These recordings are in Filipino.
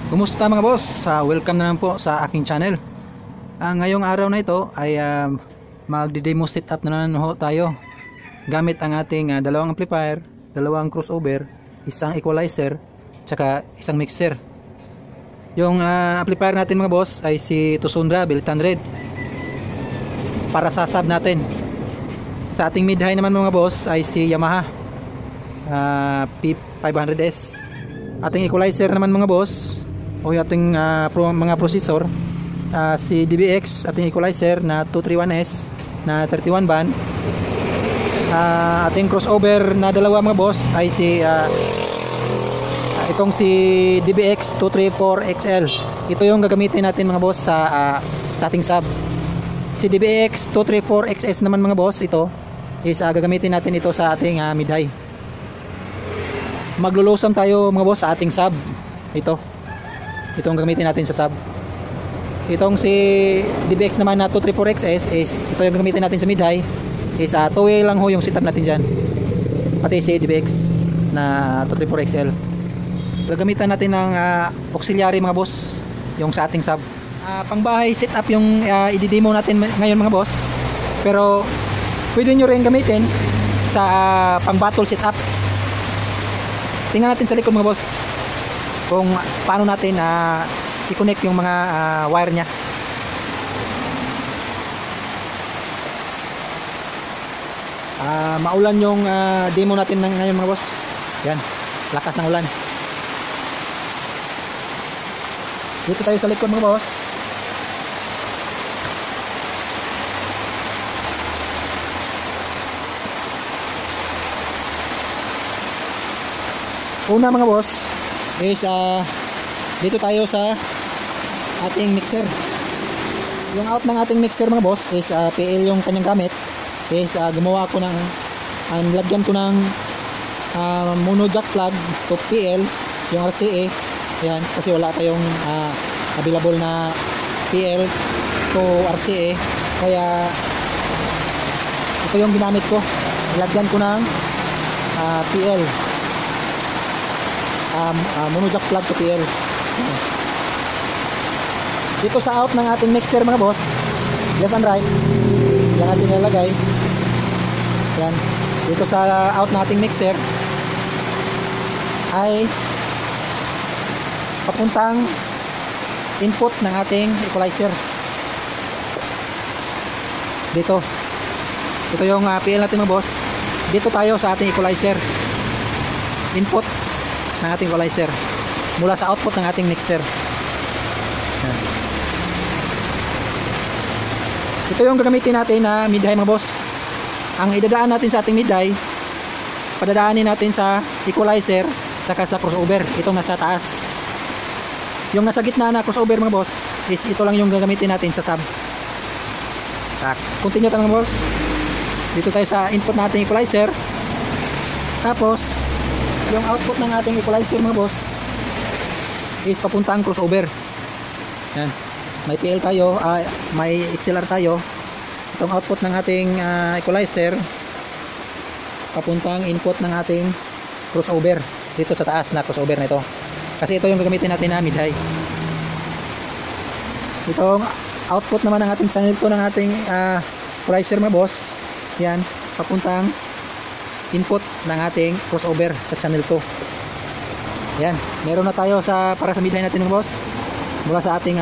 Kumusta mga boss? Welcome na naman po sa aking channel. Ngayong araw na ito ay magde-demo setup na naman ho tayo gamit ang ating dalawang amplifier, dalawang crossover, isang equalizer, tsaka isang mixer. Yung amplifier natin mga boss ay si Tosundra Bel800 para sa sub natin. Sa ating mid-high naman mga boss ay si Yamaha P500S. Ating equalizer naman mga boss o yung ating mga processor, si DBX, ating equalizer na 231S na 31 band. Ating crossover na dalawa mga boss ay si itong si DBX 234XL. Ito yung gagamitin natin mga boss sa ating sub. Si DBX 234XS naman mga boss, ito is gagamitin natin ito sa ating mid-high. Maglulosam tayo mga boss sa ating sub. Itong gamitin natin sa sub. Itong si DBX naman na 234XS is ito yung gamitin natin sa mid-high. Is 2-way lang ho yung setup natin dyan. Pati si DBX na 234XL. Gagamitan natin ng auxiliary mga boss yung sa ating sub. Pangbahay setup yung i-demo natin ngayon mga boss. Pero pwede nyo rin gamitin sa pang battle setup. Tingnan natin sa likod mga boss kung paano natin i-connect yung mga wire nya. Maulan yung demo natin ngayon mga boss. Yan, lakas ng ulan. Dito tayo sa likod mga boss. Una mga boss is dito tayo sa ating mixer. Yung out ng ating mixer mga boss is PL yung kanyang gamit. Is gumawa ko ng lagyan ko ng mono jack plug to PL yung RCA. Yan, kasi wala tayong available na PL to RCA, kaya ito yung ginamit ko. Lagyan ko ng PL mono jack plug to PL. Dito sa out ng ating mixer mga boss, left and right, yan natin nilalagay. Yan, dito sa out ng ating mixer ay papuntang input ng ating equalizer. Dito, ito yung PL natin mga boss. Dito tayo sa ating equalizer, input ng ating equalizer mula sa output ng ating mixer. Yan. Ito yung gagamitin natin na mid-high mga boss. Ang idadaan natin sa ating mid-high, padadaanin natin sa equalizer saka sa crossover, itong nasa taas. Yung nasa gitna na crossover mga boss is ito lang yung gagamitin natin sa sub. Continue tayo mga boss. Dito tayo sa input nating equalizer, tapos yung output ng ating equalizer mga boss is papuntang crossover. Yan, may PL tayo, may XLR tayo. Itong output ng ating equalizer papuntang input ng ating crossover dito sa taas na crossover na ito, kasi ito yung gagamitin natin na mid-high. Itong output naman ng ating channel 2 ng ating equalizer mga boss, yan, papuntang input ng ating crossover sa channel 2. Yan, meron na tayo para sa mid-high natin mga boss, mula sa ating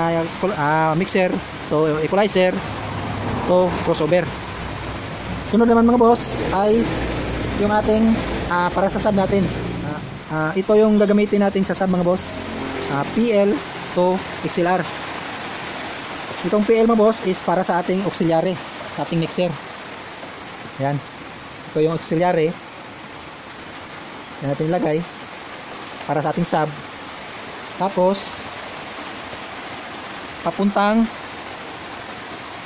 mixer to equalizer to crossover. Sunod naman mga boss ay yung ating para sa sub natin. Ito yung gagamitin natin sa sub mga boss, PL to XLR. Itong PL mga boss is para sa ating auxiliary sa ating mixer. Yan, ito yung auxiliary. Yan natin ilagay para sa ating sub. Tapos papuntang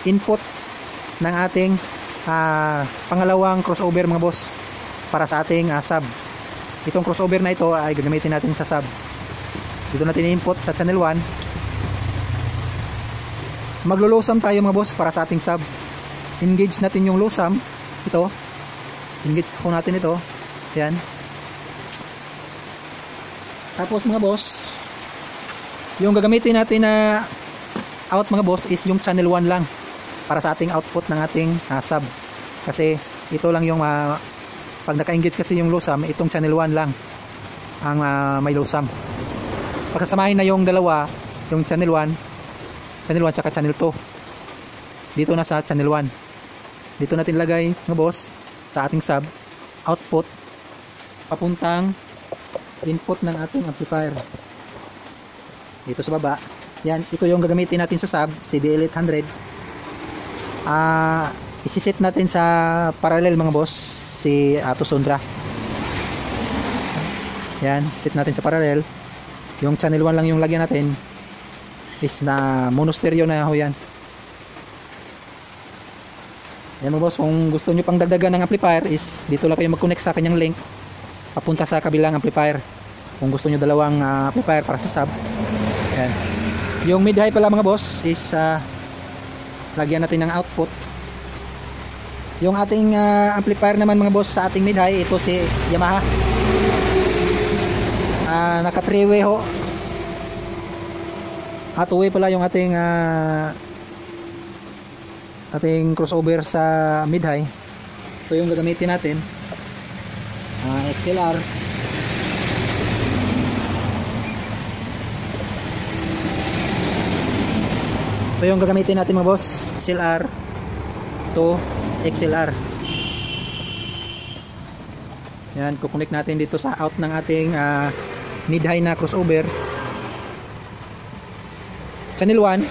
input ng ating pangalawang crossover mga boss para sa ating sub. Itong crossover na ito ay gagamitin natin sa sub. Dito natin input sa channel 1. Maglo-losam tayo mga boss para sa ating sub. Engage natin yung losam. Ito, engage po natin ito. Yan. Tapos mga boss, Yung gagamitin natin na out mga boss is yung channel 1 lang para sa ating output ng ating sub. Kasi ito lang yung pag naka-engage kasi yung low sum, itong channel 1 lang ang may low sum. Pagkasamahin na yung dalawa, yung channel 1 tsaka channel 2 dito na sa channel 1. Dito natin lagay mga boss sa ating sub output papuntang input ng ating amplifier dito sa baba. Yan, ito yung gagamitin natin sa sub CBL800. Isiset natin sa parallel mga boss si Tosundra. Yan, set natin sa parallel. Yung channel 1 lang yung lagyan natin is na mono stereo na ho yan. Yan mga boss, kung gusto nyo pang dagdagan ng amplifier is dito lang kayo mag-connect sa kanyang link papunta sa kabilang amplifier. Kung gusto nyo dalawang amplifier para sa sub. Yan. Yung mid-high pala mga boss is lagyan natin ng output. Yung ating amplifier naman mga boss sa ating mid-high, ito si Yamaha. Naka 3-way ho. 2-way pala yung ating crossover sa mid-high. Ito yung gagamitin natin. XLR. Ito yung gagamitin natin mga boss. XLR to XLR. Yan, kukonek natin dito sa out ng ating mid-high na crossover. Channel 1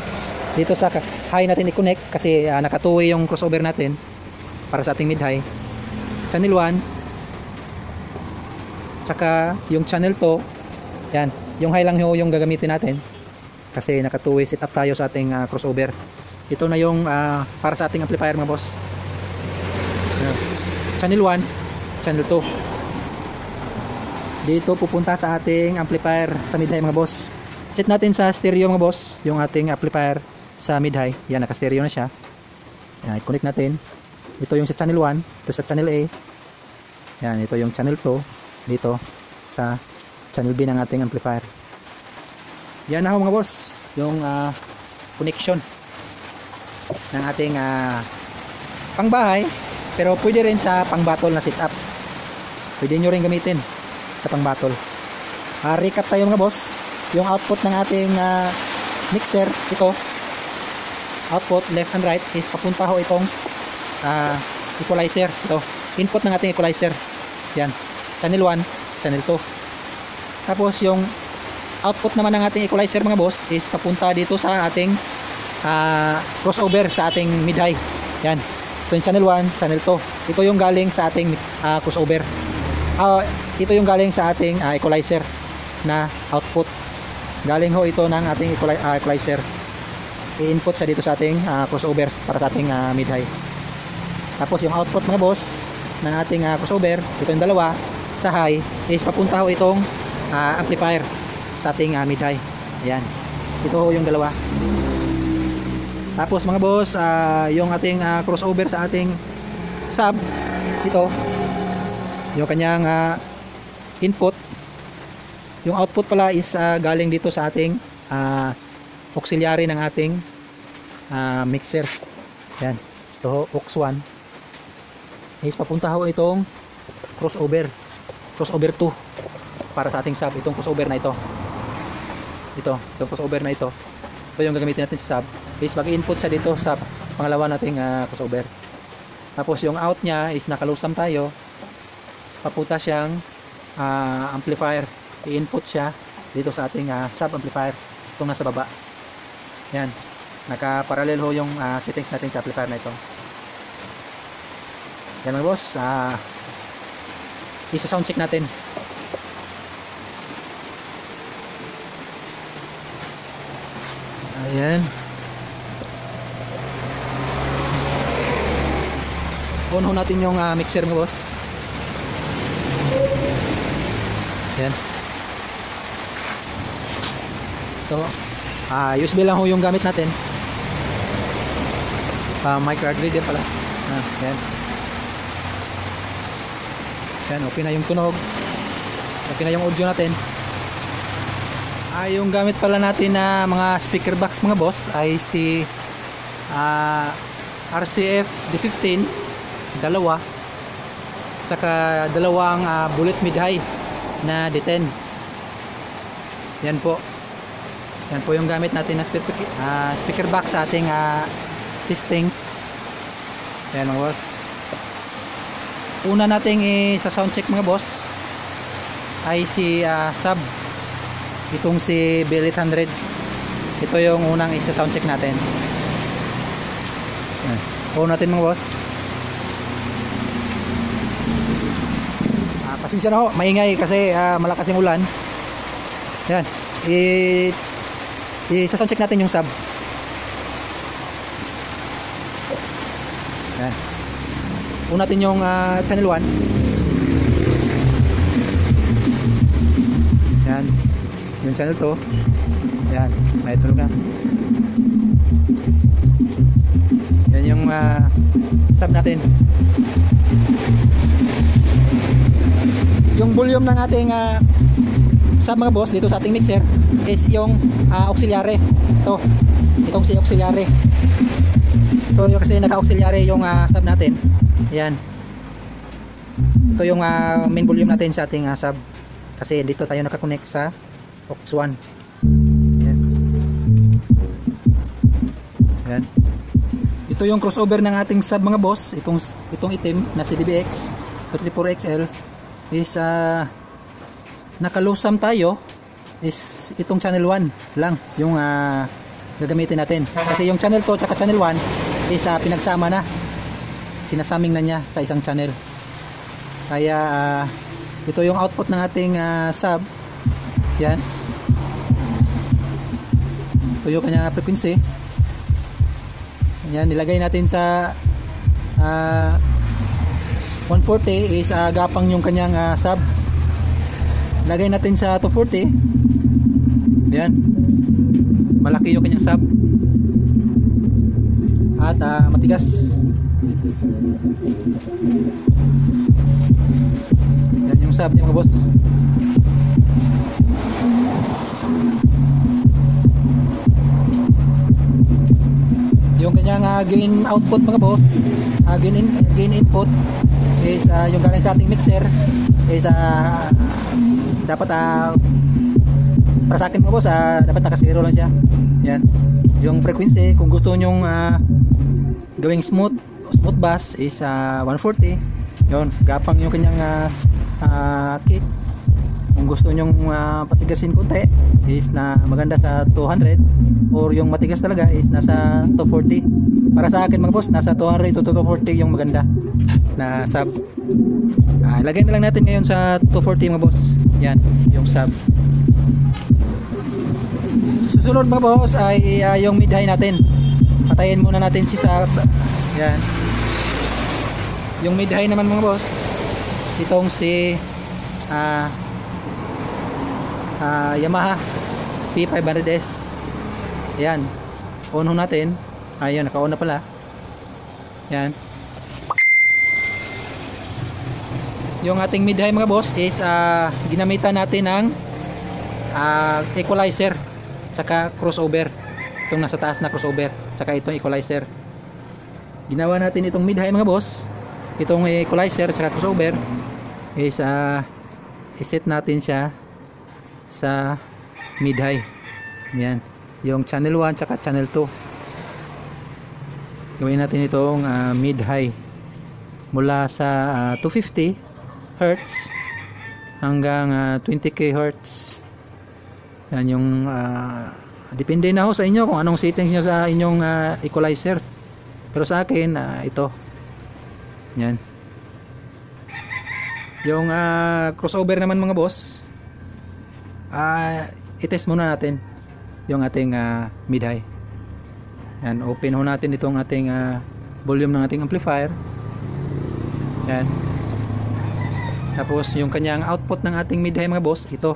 dito sa high natin i-connect kasi naka-2-way yung crossover natin para sa ating mid-high. Channel 1 tsaka yung channel 2, yan, yung high lang yung gagamitin natin kasi naka 2-way setup tayo sa ating crossover. Ito na yung para sa ating amplifier mga boss. Channel 1, channel 2 dito pupunta sa ating amplifier sa mid-high mga boss. Set natin sa stereo mga boss yung ating amplifier sa mid-high. Yan, naka stereo na siya. Yan, i-connect natin. Ito yung sa channel 1, ito sa channel A. Yan, ito yung channel 2 dito sa channel B ng ating amplifier. Yan na ho mga boss yung connection ng ating pangbahay, pero pwede rin sa pang-battle na setup. Pwede nyo rin gamitin sa pang-battle. Recap tayo mga boss. Yung output ng ating mixer, ito output left and right is papunta ho itong equalizer. Ito input ng ating equalizer. Yan, channel 1, channel 2. Tapos yung output naman ng ating equalizer mga boss is papunta dito sa ating crossover sa ating mid-high. Yan, ito yung channel 1, channel 2. Ito yung galing sa ating crossover. Ito yung galing sa ating equalizer na output. Galing ho ito ng ating equalizer. I-input siya dito sa ating crossover para sa ating mid-high. Tapos yung output mga boss ng ating crossover, ito yung dalawa sa high is papunta ho itong amplifier sa ating mid-high. Ayan, ito ho yung dalawa. Tapos mga boss, yung ating crossover sa ating sub, ito yung kanyang input. Yung output pala is galing dito sa ating auxiliary ng ating mixer. Yan, ito ho, aux 1 is papunta ho itong crossover 2 para sa ating sub. Itong crossover na ito, itong crossover na ito yung gagamitin natin sa sub is mag-input siya dito sa pangalawa nating crossover. Tapos yung out nya is nakalusam tayo, papunta siyang amplifier. I-input siya dito sa ating sub amplifier, itong nasa baba. Yan, naka-parallel ho yung settings natin sa amplifier na ito. Yan mga boss, isa sound check natin. Ayan, on ho natin yung mixer mga boss. Ayan, so USB lang ho yung gamit natin. Mic card reader pala. Ayan. Yan, okay na yung tunog. Okay na yung audio natin. Yung gamit pala natin na mga speaker box mga boss ay si RCF D15 dalawa, tsaka dalawang bullet mid-high na D10. Yan po yung gamit natin na speaker box sa ating testing. Yan mga boss. Una nating sa sound check mga boss ay si sub, itong si BL800. Ito yung unang isa sound check natin. Yan. On natin mga boss. Pasensya na ho, maingay kasi malakas yung ulan. Yan. Sa sound check natin yung sub. Yan. On natin yung channel 1. Yan. Yung channel 2. Yan. May tulog na. Yan yung sub natin. Yung volume ng ating sub mga boss dito sa ating mixer is yung auxiliary. Itong si auxiliary. Ito yung kasi naka-auxiliary yung sub natin. Yan. Ito yung main volume natin sa ating sub. Kasi dito tayo nakakonect sa aux 1. Yan. Yan. Ito yung crossover ng ating sub mga boss. Itong itim na CDBX 34XL is naka-low-sum tayo, is itong channel 1 lang yung gagamitin natin. Kasi yung channel 2 at channel 1 is pinagsama na. Sinasaming na niya sa isang channel. Kaya ito yung output ng ating sub. Yan. Ito yung kanyang frequency. Yan, nilagay natin sa 140 is gapang yung kanyang sub. Lagay natin sa 240. Yan. Malaki yung kanyang sub. At matigas. Yan yung sub niya mga boss. Yung kanyang gain output mga boss, gain input is yung galing sa ating mixer is dapat para sa akin mga boss dapat naka 0 lang siya. Yan. Yung frequency kung gusto nyong gawing smooth bass is 140. Yun, gapang yung kanyang kick. Kung gusto nyong patigasin konti is na maganda sa 200, or yung matigas talaga is nasa 240. Para sa akin mga boss, nasa 200 to 240 yung maganda na sub. Lagay na lang natin ngayon sa 240 mga boss. Yan, yung sub. Susunod mga boss ay yung mid-high natin. Patayin muna natin si sub. Yan. Yung mid-high naman mga boss, itong si Yamaha P500S. Yan. On natin. Ayun, naka-on na pala. Yan. Yung ating mid-high mga boss is ginamitan natin ng equalizer saka crossover. Itong nasa taas na crossover saka itong equalizer. Ginawa natin itong mid-high mga boss. Itong equalizer saka crossover is iset natin siya sa mid-high. Yan. Yung channel 1 saka channel 2. Gawin natin itong mid-high mula sa 250 Hz hanggang 20k Hz. Yan yung depende na ho sa inyo kung anong settings nyo sa inyong equalizer. Pero sa akin ito. Yan. Yung crossover naman mga boss, i-test muna natin yung ating mid-high. Yan, open ho natin itong ating volume ng ating amplifier. Yan. Tapos yung kanyang output ng ating mid-high mga boss, ito.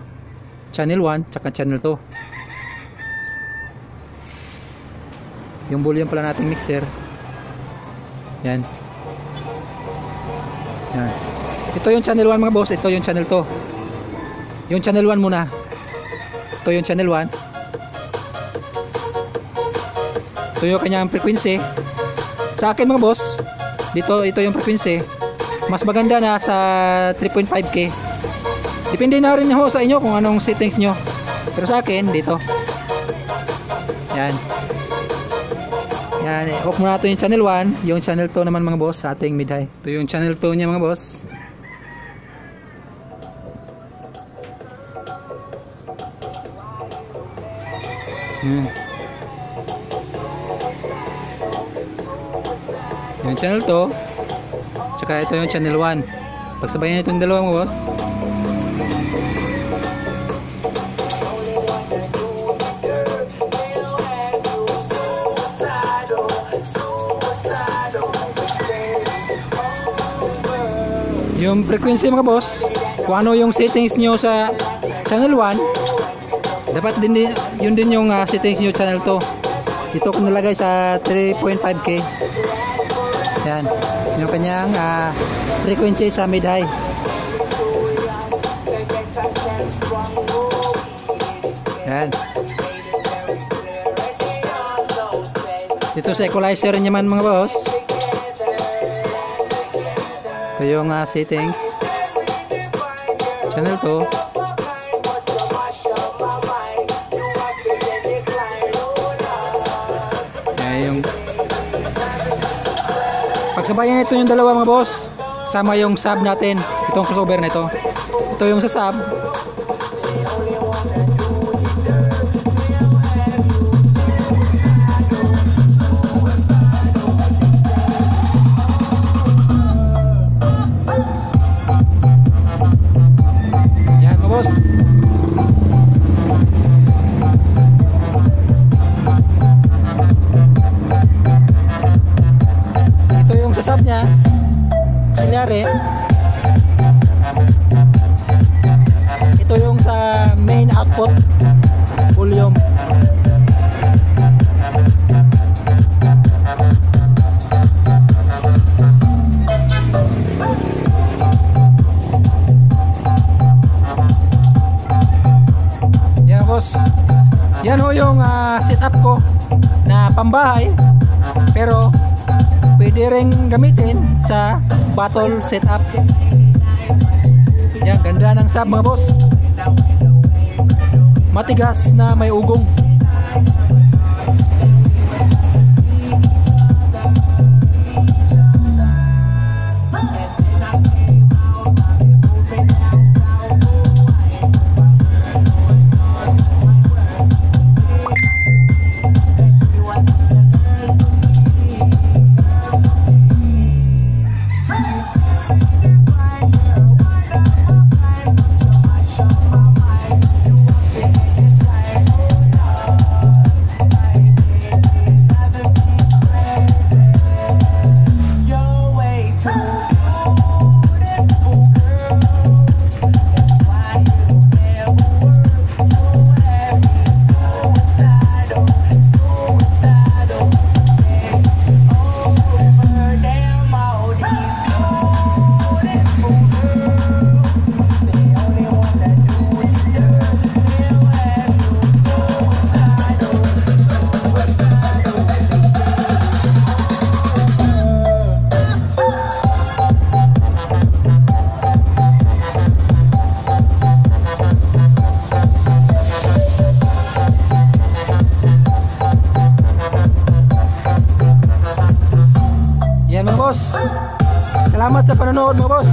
Channel 1 tsaka channel 2. Yung volume pala nating mixer. Yan. Yan. Ito yung channel 1 mga boss, ito yung channel 2. Yung channel 1 muna. Ito yung channel 1. Ito yung kanyang frequency. Sa akin mga boss, dito ito yung frequency. Mas maganda na sa 3.5K. Depende na rin ho sa inyo kung anong settings nyo. Pero sa akin, dito. Yan. Yan. Off muna natin yung channel 1. Yung channel 2 naman mga boss sa ating mid-high. Ito yung channel 2 niya mga boss. Yung channel 2 tsaka ito yung channel 1. Pagsabayan nyo itong dalawa mga boss. Yung frequency mga boss, kung ano yung settings nyo sa channel 1, dapat din yun din yung settings nyo channel 2. Ito ko nalagay sa 3.5K. Yan, yung kanyang frequency sa mid-high. Yan. Dito sa equalizer naman mga boss, ito yung settings channel 2. Pagsabayan ito yung dalawa mga boss, sama yung sub natin, itong crossover na ito. Ito yung sa sub. Yan mga boss. Sub niya, kunyari ito yung sa main output volume. Yan boss, yan ho yung setup ko na pambahay, pero pwede rin gamitin sa battle setup. Yan, ganda ng sub mga boss. Matigas na may ugong. Salamat sa panonood mga boss.